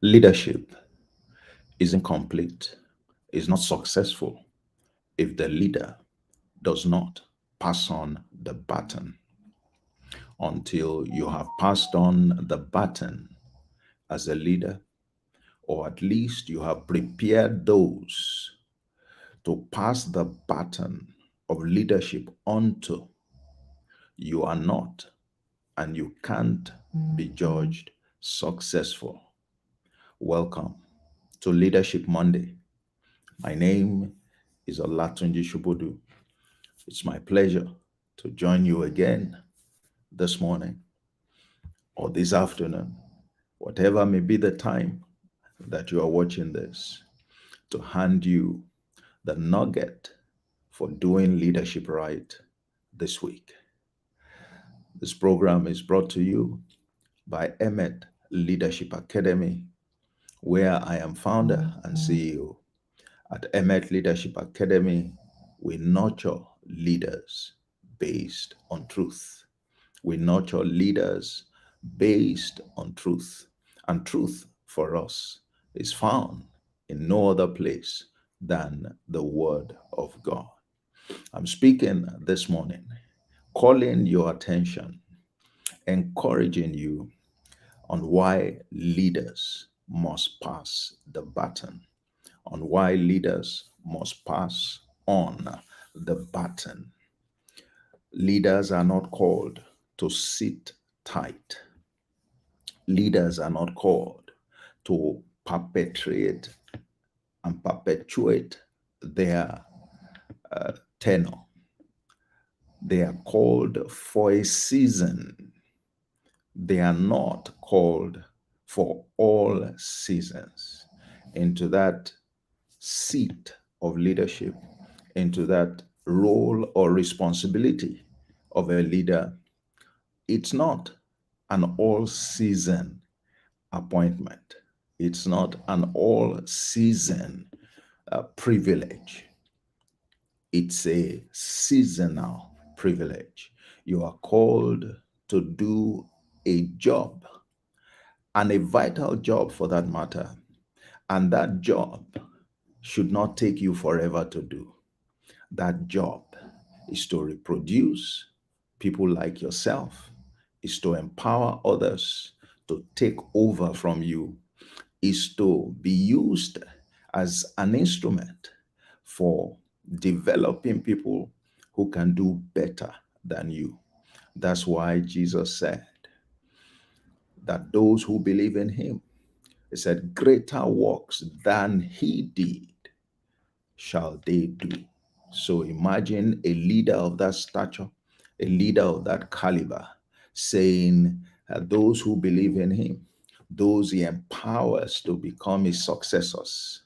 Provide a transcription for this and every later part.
Leadership isn't complete, is not successful if the leader does not pass on the baton. Until you have passed on the baton as a leader, or at least you have prepared those to pass the baton of leadership onto, you are not and you can't be judged successful. Welcome to Leadership Monday. My name is Olatunji Shubodu. It's my pleasure to join you again this morning or this afternoon, whatever may be the time that you are watching this, to hand you the nugget for doing leadership right this week. This program is brought to you by Emmet Leadership Academy, where I am founder and CEO. At Emmet Leadership Academy, we nurture leaders based on truth. We nurture leaders based on truth. And truth for us is found in no other place than the Word of God. I'm speaking this morning, calling your attention, encouraging you on why leaders must pass the baton, on why leaders must pass on the baton. Leaders are not called to sit tight. Leaders are not called to perpetrate and perpetuate their tenure. They are called for a season. They are not called for all seasons. Into that seat of leadership, into that role or responsibility of a leader, it's not an all season appointment. It's not an all season privilege. It's a seasonal privilege. You are called to do a job, and a vital job for that matter. And that job should not take you forever to do. That job is to reproduce people like yourself, is to empower others to take over from you, is to be used as an instrument for developing people who can do better than you. That's why Jesus said that those who believe in him, he said, greater works than he did shall they do. So imagine a leader of that stature, a leader of that caliber, saying those who believe in him, those he empowers to become his successors,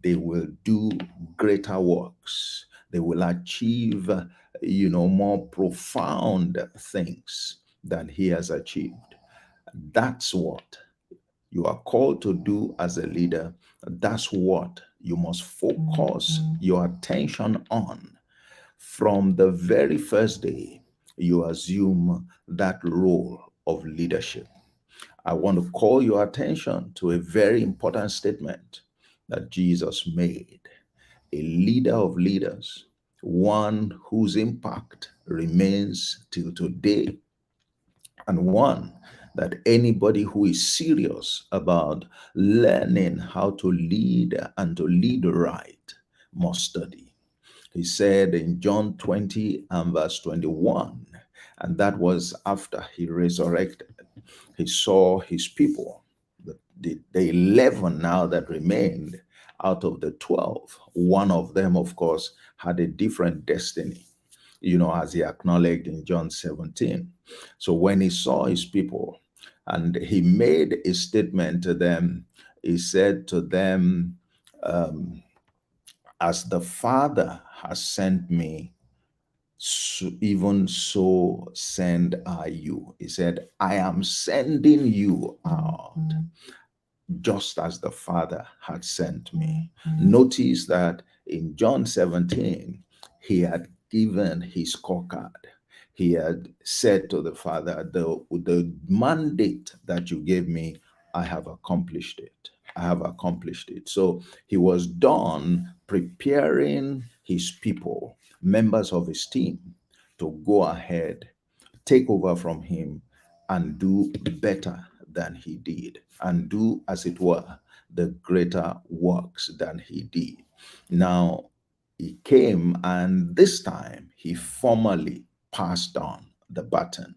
they will do greater works. They will achieve, more profound things than he has achieved. That's what you are called to do as a leader. That's what you must focus your attention on from the very first day you assume that role of leadership. I want to call your attention to a very important statement that Jesus made. A leader of leaders, one whose impact remains till today, and one that anybody who is serious about learning how to lead and to lead right must study. He said in John 20 and verse 21, and that was after he resurrected, he saw his people, the 11 now that remained out of the 12. One of them, of course, had a different destiny, as he acknowledged in John 17. So when he saw his people and he made a statement to them, he said to them, as the Father has sent me, so even so send I you. He said, I am sending you out just as the Father had sent me. Notice that in John 17, he had given his scorecard. He had said to the Father, the mandate that you gave me, I have accomplished it. I have accomplished it. So he was done preparing his people, members of his team, to go ahead, take over from him, and do better than he did, and do, as it were, the greater works than he did. Now, he came, and this time he formally passed on the baton.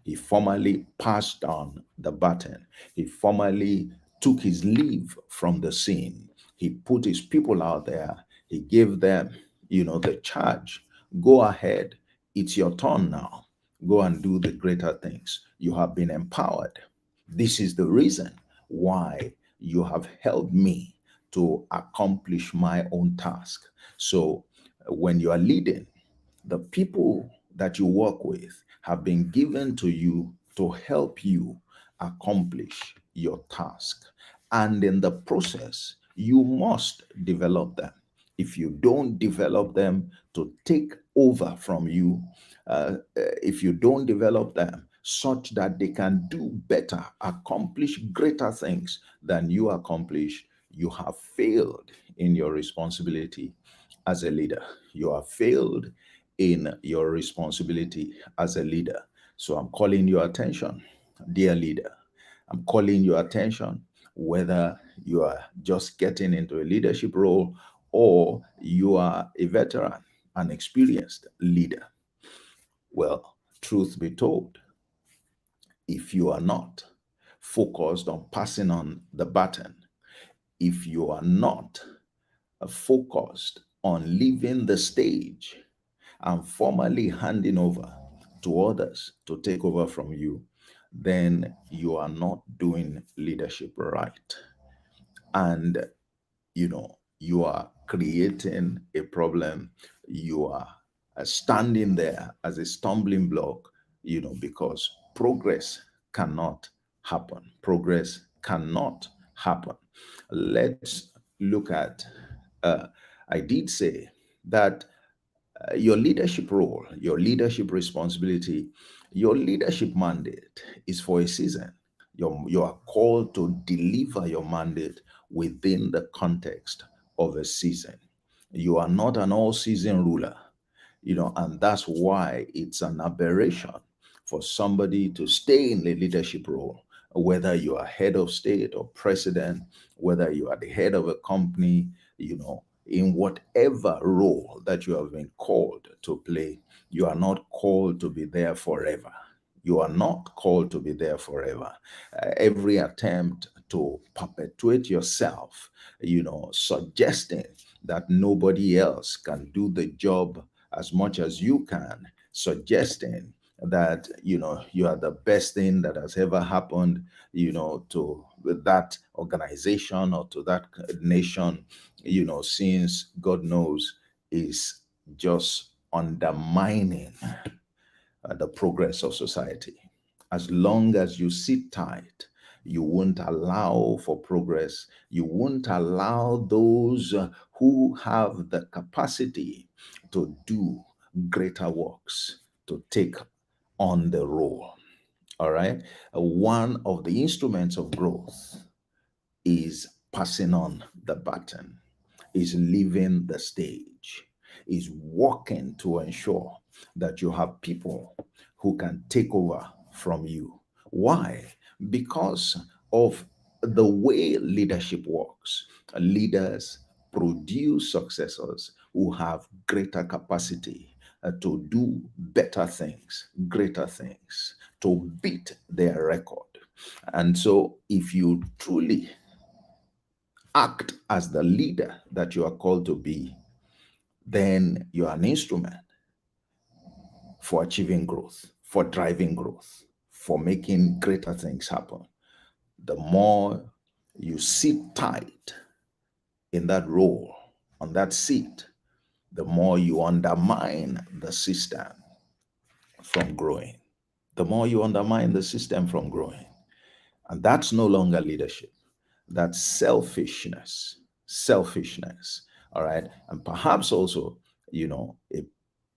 He formally passed on the baton. He formally took his leave from the scene. He put his people out there. He gave them, the charge. Go ahead. It's your turn now. Go and do the greater things. You have been empowered. This is the reason why you have helped me to accomplish my own task. So when you are leading, the people that you work with have been given to you to help you accomplish your task. And in the process, you must develop them. If you don't develop them to take over from you, if you don't develop them such that they can do better, accomplish greater things than you accomplish, you have failed in your responsibility as a leader. You have failed in your responsibility as a leader. So I'm calling your attention, dear leader. I'm calling your attention, whether you are just getting into a leadership role or you are a veteran, an experienced leader. Well, truth be told, if you are not focused on passing on the baton, if you are not focused on leaving the stage and formally handing over to others to take over from you, then you are not doing leadership right. And you are creating a problem. You are standing there as a stumbling block, because progress cannot happen. Progress cannot happen. Let's look at, uh, I did say that your leadership role, your leadership responsibility, your leadership mandate is for a season. You are called to deliver your mandate within the context of a season. You are not an all season ruler, and that's why it's an aberration for somebody to stay in a leadership role, whether you are head of state or president, whether you are the head of a company, in whatever role that you have been called to play. You are not called to be there forever. You are not called to be there forever. Every attempt to perpetuate yourself, suggesting that nobody else can do the job as much as you can, suggesting that you are the best thing that has ever happened, to that organization or to that nation, since God knows, is just undermining the progress of society. As long as you sit tight, you won't allow for progress. You won't allow those who have the capacity to do greater works to take on the role. All right. One of the instruments of growth is passing on the baton, is leaving the stage, is working to ensure that you have people who can take over from you. Why? Because of the way leadership works. Leaders produce successors who have greater capacity to do better things, greater things, to beat their record. And so, if you truly act as the leader that you are called to be, then you are an instrument for achieving growth, for driving growth, for making greater things happen. The more you sit tight in that role, on that seat, the more you undermine the system from growing. The more you undermine the system from growing. And that's no longer leadership. That's selfishness. Selfishness. All right. And perhaps also, a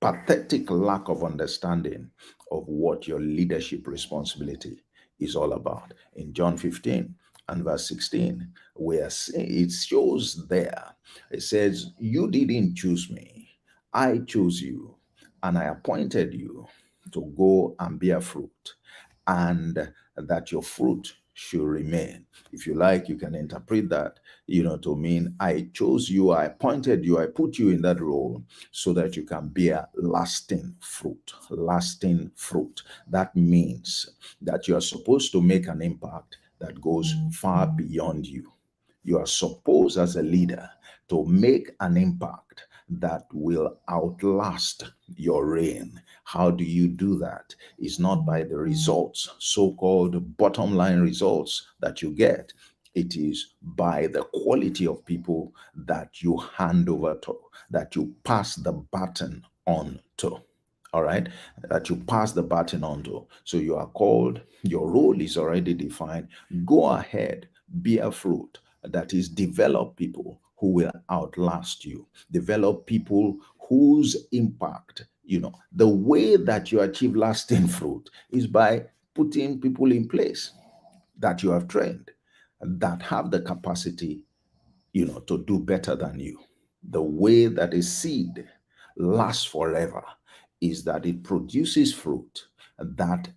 pathetic lack of understanding of what your leadership responsibility is all about. In John 15, and verse 16, where it shows there, it says, "You didn't choose me, I chose you, and I appointed you to go and bear fruit, and that your fruit should remain." If you like, you can interpret that, to mean I chose you, I appointed you, I put you in that role so that you can bear lasting fruit. Lasting fruit. That means that you are supposed to make an impact that goes far beyond you. You are supposed, as a leader, to make an impact that will outlast your reign. How do you do that? It's not by the results, so-called bottom line results that you get. It is by the quality of people that you hand over to, that you pass the baton on to. All right, that you pass the baton on to. So you are called, your role is already defined. Go ahead, bear fruit. That is, develop people who will outlast you, develop people whose impact, the way that you achieve lasting fruit is by putting people in place that you have trained, that have the capacity, to do better than you. The way that a seed lasts forever is that it produces fruit that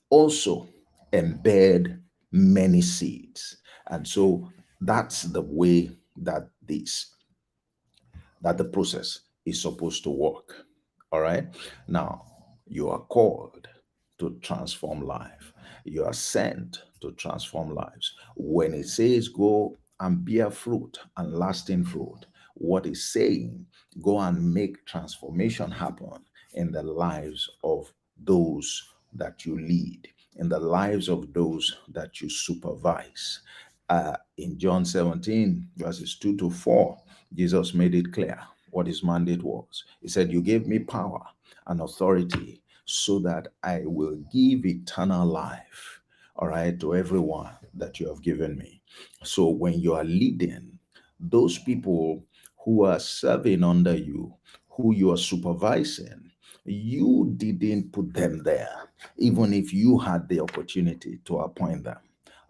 also embed many seeds. And so that's the way that the process is supposed to work. All right. Now, you are called to transform life. You are sent to transform lives. When it says go and bear fruit and lasting fruit, what it's saying, go and make transformation happen in the lives of those that you lead, in the lives of those that you supervise. In John 17, verses 2 to 4, Jesus made it clear what his mandate was. He said, "You gave me power and authority so that I will give eternal life, all right, to everyone that you have given me." So when you are leading those people who are serving under you, who you are supervising, you didn't put them there, even if you had the opportunity to appoint them.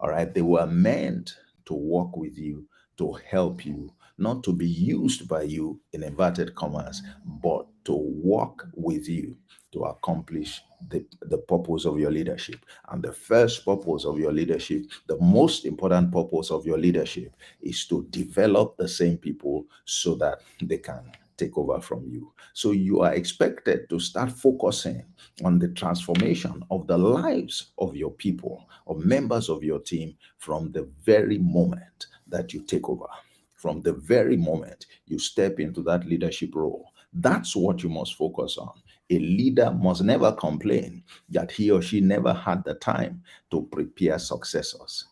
All right, they were meant to work with you, to help you, not to be used by you in inverted commas, but to work with you to accomplish the purpose of your leadership. And the first purpose of your leadership, the most important purpose of your leadership, is to develop the same people so that they can take over from you. So you are expected to start focusing on the transformation of the lives of your people, of members of your team, from the very moment that you take over, from the very moment you step into that leadership role. That's what you must focus on. A leader must never complain that he or she never had the time to prepare successors.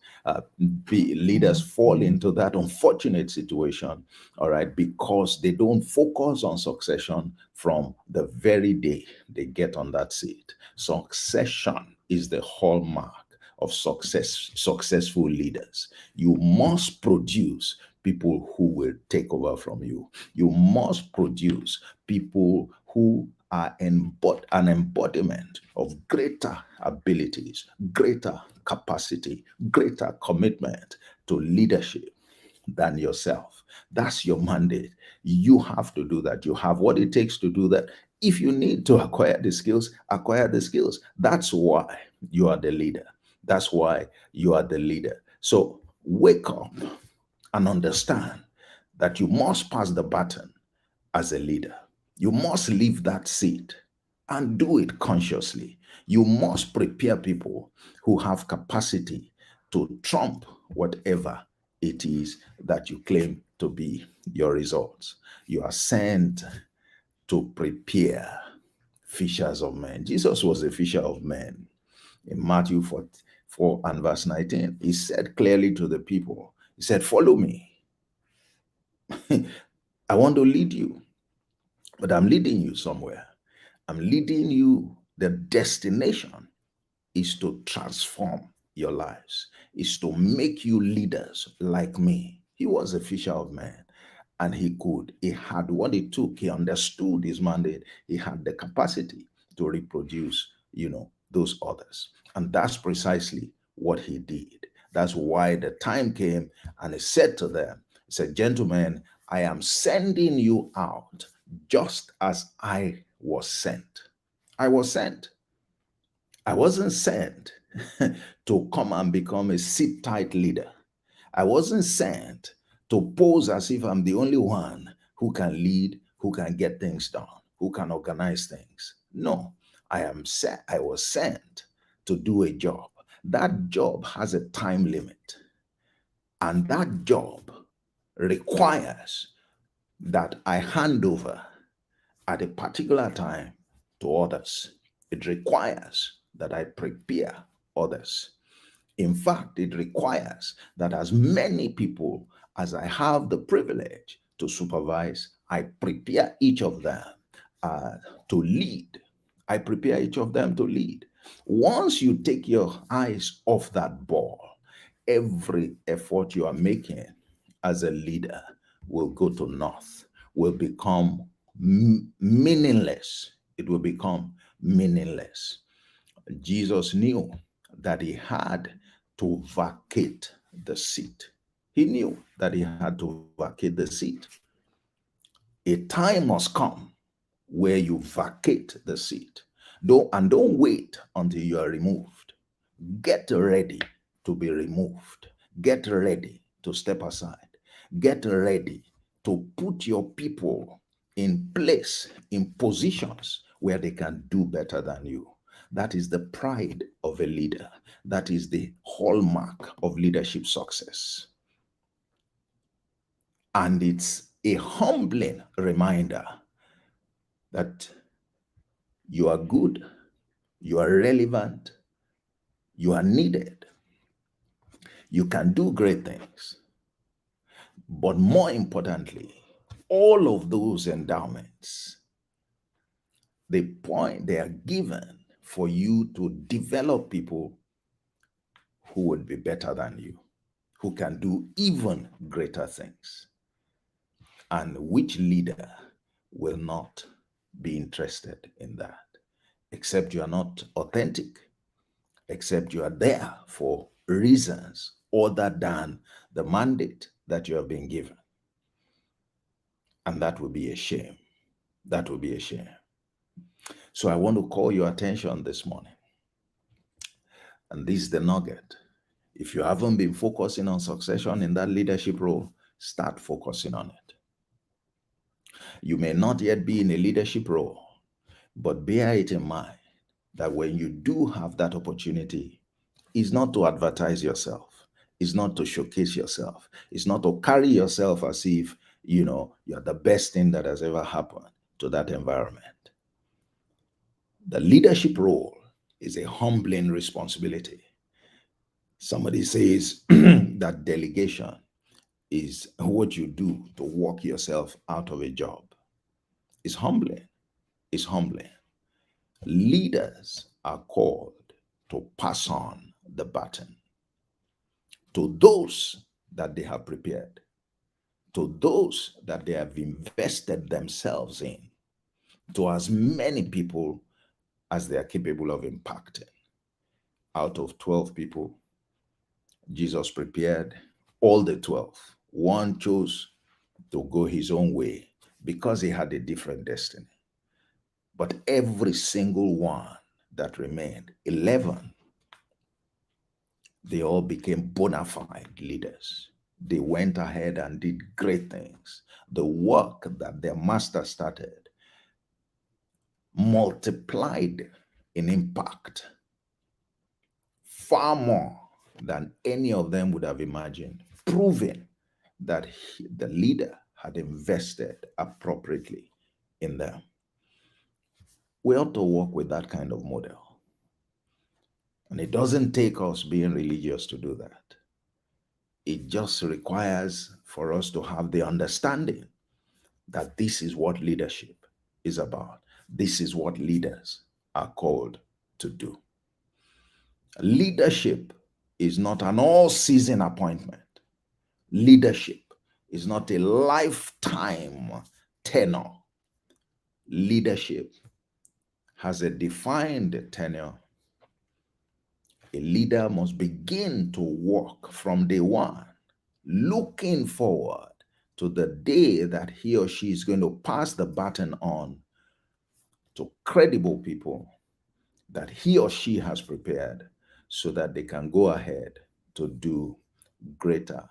Leaders fall into that unfortunate situation, all right, because they don't focus on succession from the very day they get on that seat. Succession is the hallmark of successful leaders. You must produce people who will take over from you. You must produce people who are an embodiment of greater abilities, greater capacity, greater commitment to leadership than yourself. That's your mandate. You have to do that. You have what it takes to do that. If you need to acquire the skills, acquire the skills. That's why you are the leader. That's why you are the leader. So wake up and understand that you must pass the baton as a leader. You must leave that seat and do it consciously. You must prepare people who have capacity to trump whatever it is that you claim to be your results. You are sent to prepare fishers of men. Jesus was a fisher of men. In Matthew 4 and verse 19, he said clearly to the people, he said, "Follow me. I want to lead you, but I'm leading you somewhere. I'm leading you. The destination is to transform your lives, is to make you leaders like me." He was a fisher of men, and he had what it took. He understood his mandate. He had the capacity to reproduce, those others. And that's precisely what he did. That's why the time came and he said to them, he said, Gentlemen, I am sending you out just as I was sent. I was sent. I wasn't sent to come and become a sit tight leader. I wasn't sent to pose as if I'm the only one who can lead, who can get things done, who can organize things. No, I was sent to do a job. That job has a time limit, and that job requires that I hand over at a particular time to others. It requires that I prepare others. In fact, it requires that as many people as I have the privilege to supervise, I prepare each of them uh, to lead. I prepare each of them to lead. Once you take your eyes off that ball, every effort you are making as a leader will go to naught, will become meaningless. It will become meaningless. Jesus knew that he had to vacate the seat. He knew that he had to vacate the seat. A time must come where you vacate the seat. Don't wait until you are removed. Get ready to be removed. Get ready to step aside. Get ready to put your people in place, in positions where they can do better than you. That is the pride of a leader. That is the hallmark of leadership success. And it's a humbling reminder that you are good, you are relevant, you are needed, you can do great things. But more importantly, all of those endowments, they are given for you to develop people who would be better than you, who can do even greater things. And which leader will not be interested in that? Except you are not authentic, except you are there for reasons other than the mandate that you have been given. And that would be a shame. That would be a shame. So I want to call your attention this morning. And this is the nugget. If you haven't been focusing on succession in that leadership role, start focusing on it. You may not yet be in a leadership role, but bear it in mind that when you do have that opportunity, it's not to advertise yourself, it's not to showcase yourself, it's not to carry yourself as if you're the best thing that has ever happened to that environment. The leadership role is a humbling responsibility. Somebody says that delegation is what you do to walk yourself out of a job. It's humbling. It's humbling. Leaders are called to pass on the baton to those that they have prepared, to those that they have invested themselves in, to as many people as they are capable of impacting. Out of 12 people, Jesus prepared all the 12. One chose to go his own way because he had a different destiny. But every single one that remained, 11, they all became bona fide leaders. They went ahead and did great things. The work that their master started multiplied in impact far more than any of them would have imagined, proving that the leader had invested appropriately in them. We ought to work with that kind of model. And it doesn't take us being religious to do that. It just requires for us to have the understanding that this is what leadership is about. This is what leaders are called to do. Leadership is not an all-season appointment. Leadership is not a lifetime tenure. Leadership has a defined tenure A leader must begin to work from day one, looking forward to the day that he or she is going to pass the baton on to credible people that he or she has prepared so that they can go ahead to do greater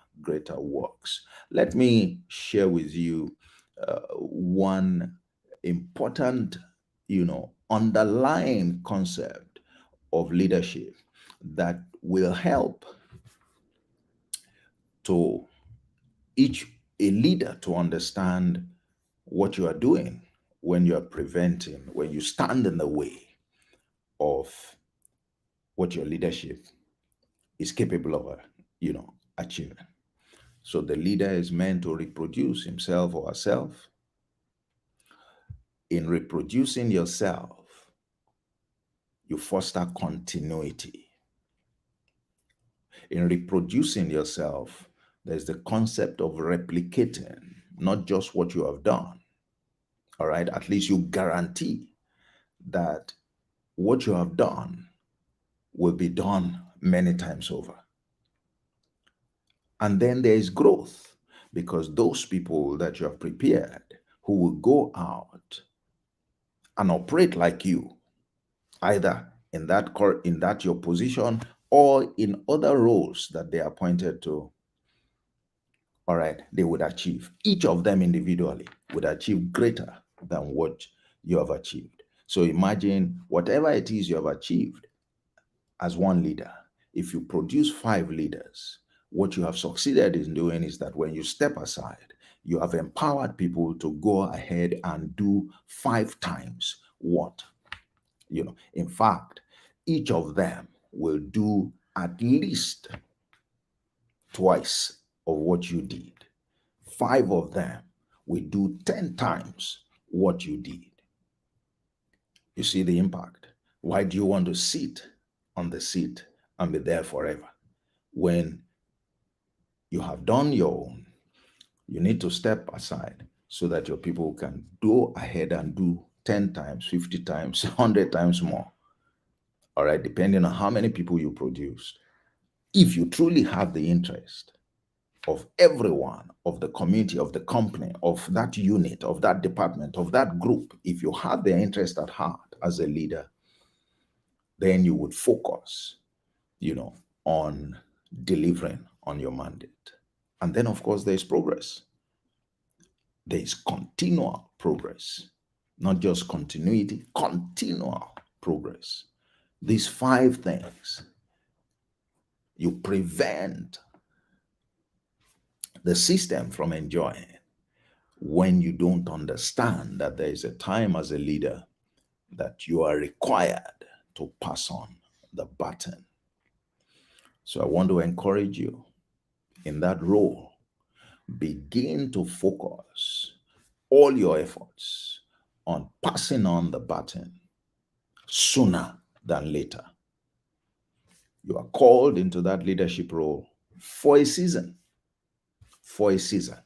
works. Let me share with you one important, underlying concept of leadership that will help to each a leader to understand what you are doing when you are preventing, when you stand in the way of what your leadership is capable of, achieving. So the leader is meant to reproduce himself or herself. In reproducing yourself, you foster continuity. In reproducing yourself, there's the concept of replicating, not just what you have done. All right. At least you guarantee that what you have done will be done many times over. And then there is growth because those people that you have prepared who will go out and operate like you, either in that your position or in other roles that they are appointed to, all right, they would achieve. Each of them individually would achieve greater than what you have achieved. So imagine whatever it is you have achieved as one leader. If you produce 5 leaders, what you have succeeded in doing is that when you step aside, you have empowered people to go ahead and do 5 times what in fact, each of them will do at least twice of what you did. 5 of them will do 10 times what you did. You see the impact. Why do you want to sit on the seat and be there forever? When you have done your own, you need to step aside so that your people can go ahead and do 10 times, 50 times, 100 times more. All right, depending on how many people you produced. If you truly have the interest of everyone, of the community, of the company, of that unit, of that department, of that group, if you have their interest at heart as a leader, then you would focus, on delivering on your mandate. And then, of course, there is progress. There is continual progress, not just continuity, continual progress. These 5 things you prevent the system from enjoying when you don't understand that there is a time as a leader that you are required to pass on the baton. So I want to encourage you in that role. Begin to focus all your efforts on passing on the baton sooner than later. You are called into that leadership role for a season. For a season.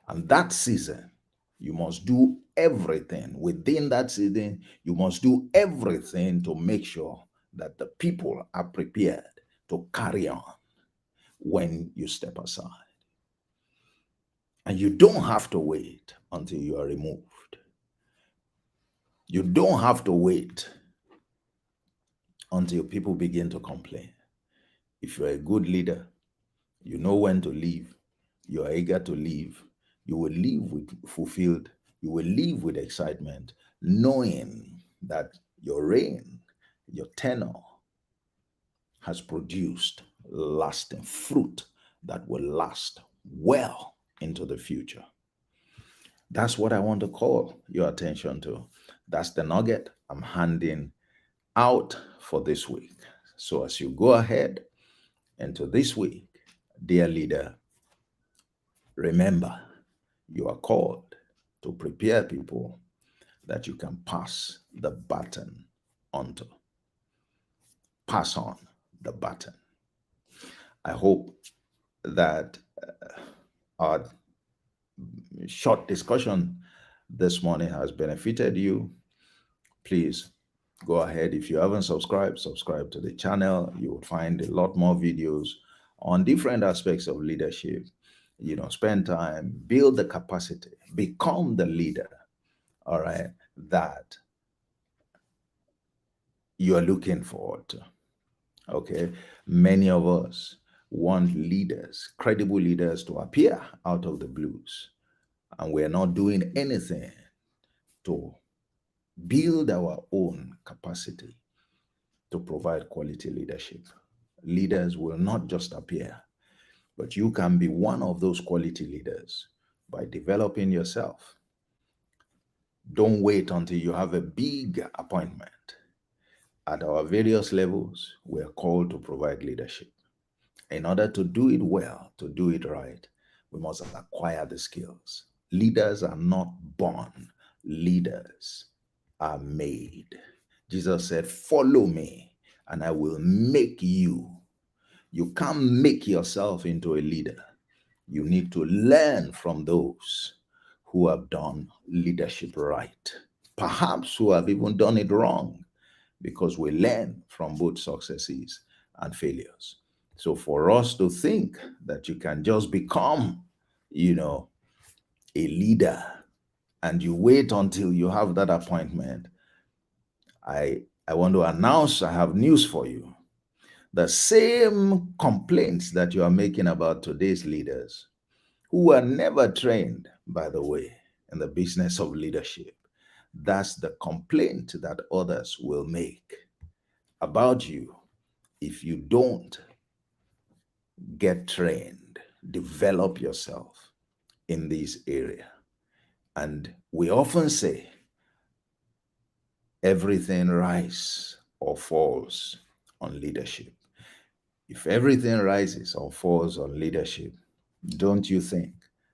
And that season, you must do everything. Within that season, you must do everything to make sure that the people are prepared to carry on when you step aside. And you don't have to wait until you are removed. You don't have to wait until people begin to complain. If you're a good leader, you know when to leave. You are eager to leave. You will leave with fulfilled. You will leave with excitement, knowing that your reign, your tenure has produced lasting fruit that will last well into the future. That's what I want to call your attention to. That's the nugget I'm handing out for this week. So as you go ahead into this week, dear leader, remember you are called to prepare people that you can pass the baton onto. Pass on the baton. I hope that our short discussion this morning has benefited you. Please Go ahead. If you haven't subscribed, subscribe to the channel. You will find a lot more videos on different aspects of leadership. Spend time, build the capacity, become the leader, all right, that you are looking forward to. Okay. Many of us want leaders, credible leaders, to appear out of the blues, and we're not doing anything to build our own capacity to provide quality leadership. Leaders will not just appear, but you can be one of those quality leaders by developing yourself. Don't wait until you have a big appointment. At our various levels, we are called to provide leadership. In order to do it well, to do it right, we must acquire the skills. Leaders are not born, leaders are made. Jesus said, "Follow me, and I will make you." You can't make yourself into a leader. You need to learn from those who have done leadership right, perhaps who have even done it wrong, because we learn from both successes and failures. So for us to think that you can just become, you know, a leader and you wait until you have that appointment, I want to announce I have news for you. The same complaints that you are making about today's leaders, who were never trained, by the way, in the business of leadership, that's the complaint that others will make about you if you don't get trained, develop yourself in this area. And we often say everything rises or falls on leadership. If everything rises or falls on leadership, don't you think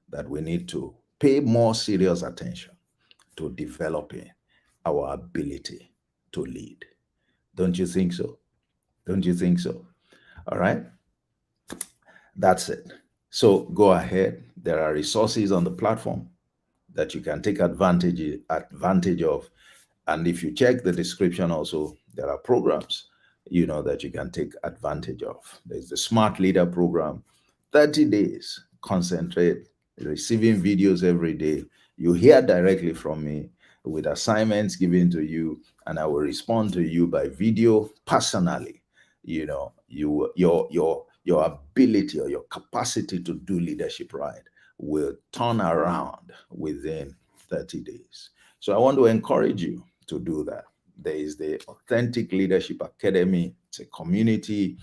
that we need to pay more serious attention to developing our ability to lead? Don't you think so? Don't you think so? All right. That's it. So go ahead. There are resources on the platform that you can take advantage of. And if you check the description also, there are programs, that you can take advantage of. There's the Smart Leader program, 30 days, concentrate, receiving videos every day. You hear directly from me with assignments given to you, and I will respond to you by video personally. Your ability or your capacity to do leadership right will turn around within 30 days. So I want to encourage you to do that. There is the Authentic Leadership Academy. It's a community.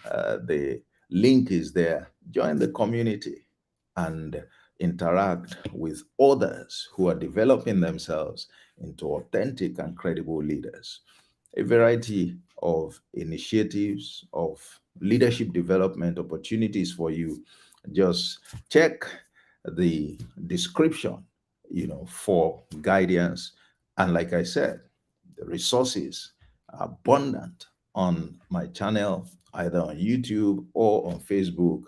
The link is there. Join the community and interact with others who are developing themselves into authentic and credible leaders. A variety of initiatives of leadership development opportunities for you. Just check the description, for guidance. And like I said, the resources are abundant on my channel, either on YouTube or on Facebook,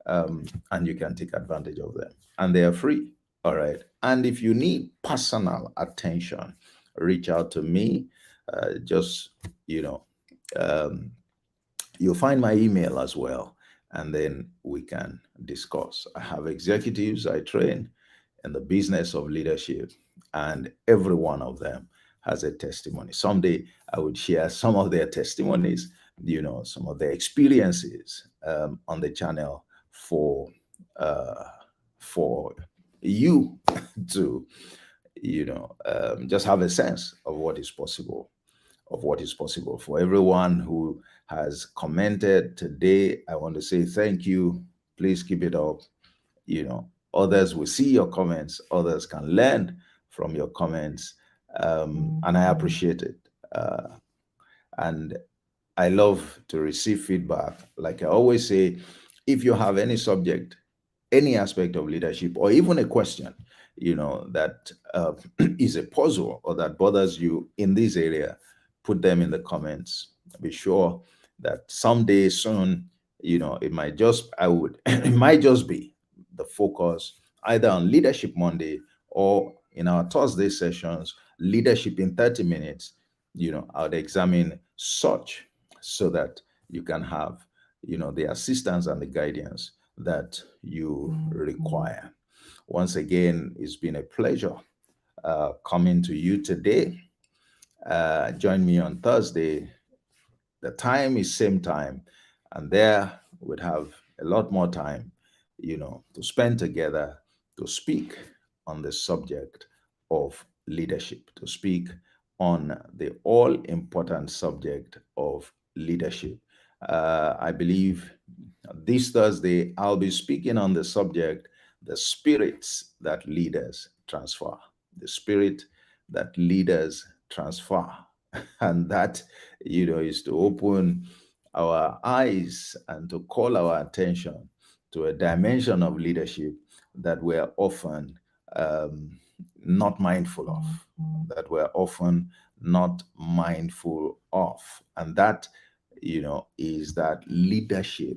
and you can take advantage of them. And they are free. All right. And if you need personal attention, reach out to me. Just, um, you'll find my email as well, and then we can discuss. I have executives I train in the business of leadership, and every one of them has a testimony. Someday I would share some of their testimonies, some of their experiences on the channel for uh, for you to just have a sense of what is possible, for everyone who has commented today. I want to say thank you. Please keep it up. Others will see your comments, others can learn from your comments, and I appreciate it. And I love to receive feedback. Like I always say, if you have any subject, any aspect of leadership, or even a question, that is a puzzle or that bothers you in this area, put them in the comments. Be sure that someday soon, it might just be the focus either on Leadership Monday or in our Thursday sessions, Leadership in 30 Minutes. I would examine such so that you can have, the assistance and the guidance that you require. Once again, it's been a pleasure coming to you today. Join me on Thursday. The time is same time, and there we'd have a lot more time, to spend together to speak on the subject of leadership, to speak on the all important subject of leadership. I believe this Thursday I'll be speaking on the subject, the spirits that leaders transfer, the spirit that leaders transfer. And that, is to open our eyes and to call our attention to a dimension of leadership that we're often not mindful of, that we're often not mindful of. And that, is that leadership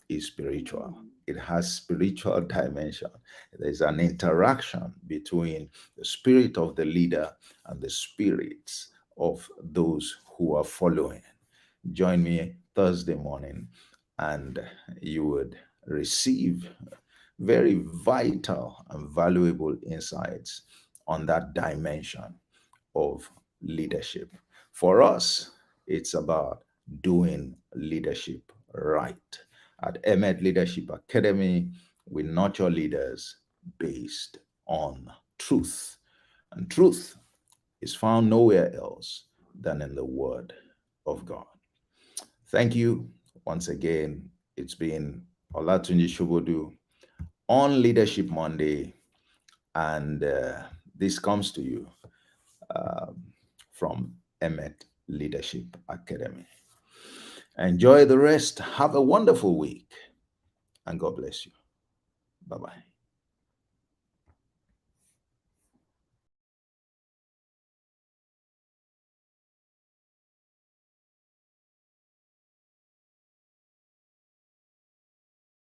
is spiritual. It has spiritual dimension. There's an interaction between the spirit of the leader and the spirits of those who are following. Join me Thursday morning, and you would receive very vital and valuable insights on that dimension of leadership. For us, it's about doing leadership right. At Emet Leadership Academy, we nurture leaders based on truth. And truth is found nowhere else than in the Word of God. Thank you once again. It's been Olatunji Shobodu on Leadership Monday, and this comes to you um, from Emmet Leadership Academy. Enjoy the rest. Have a wonderful week, and God bless you. Bye bye.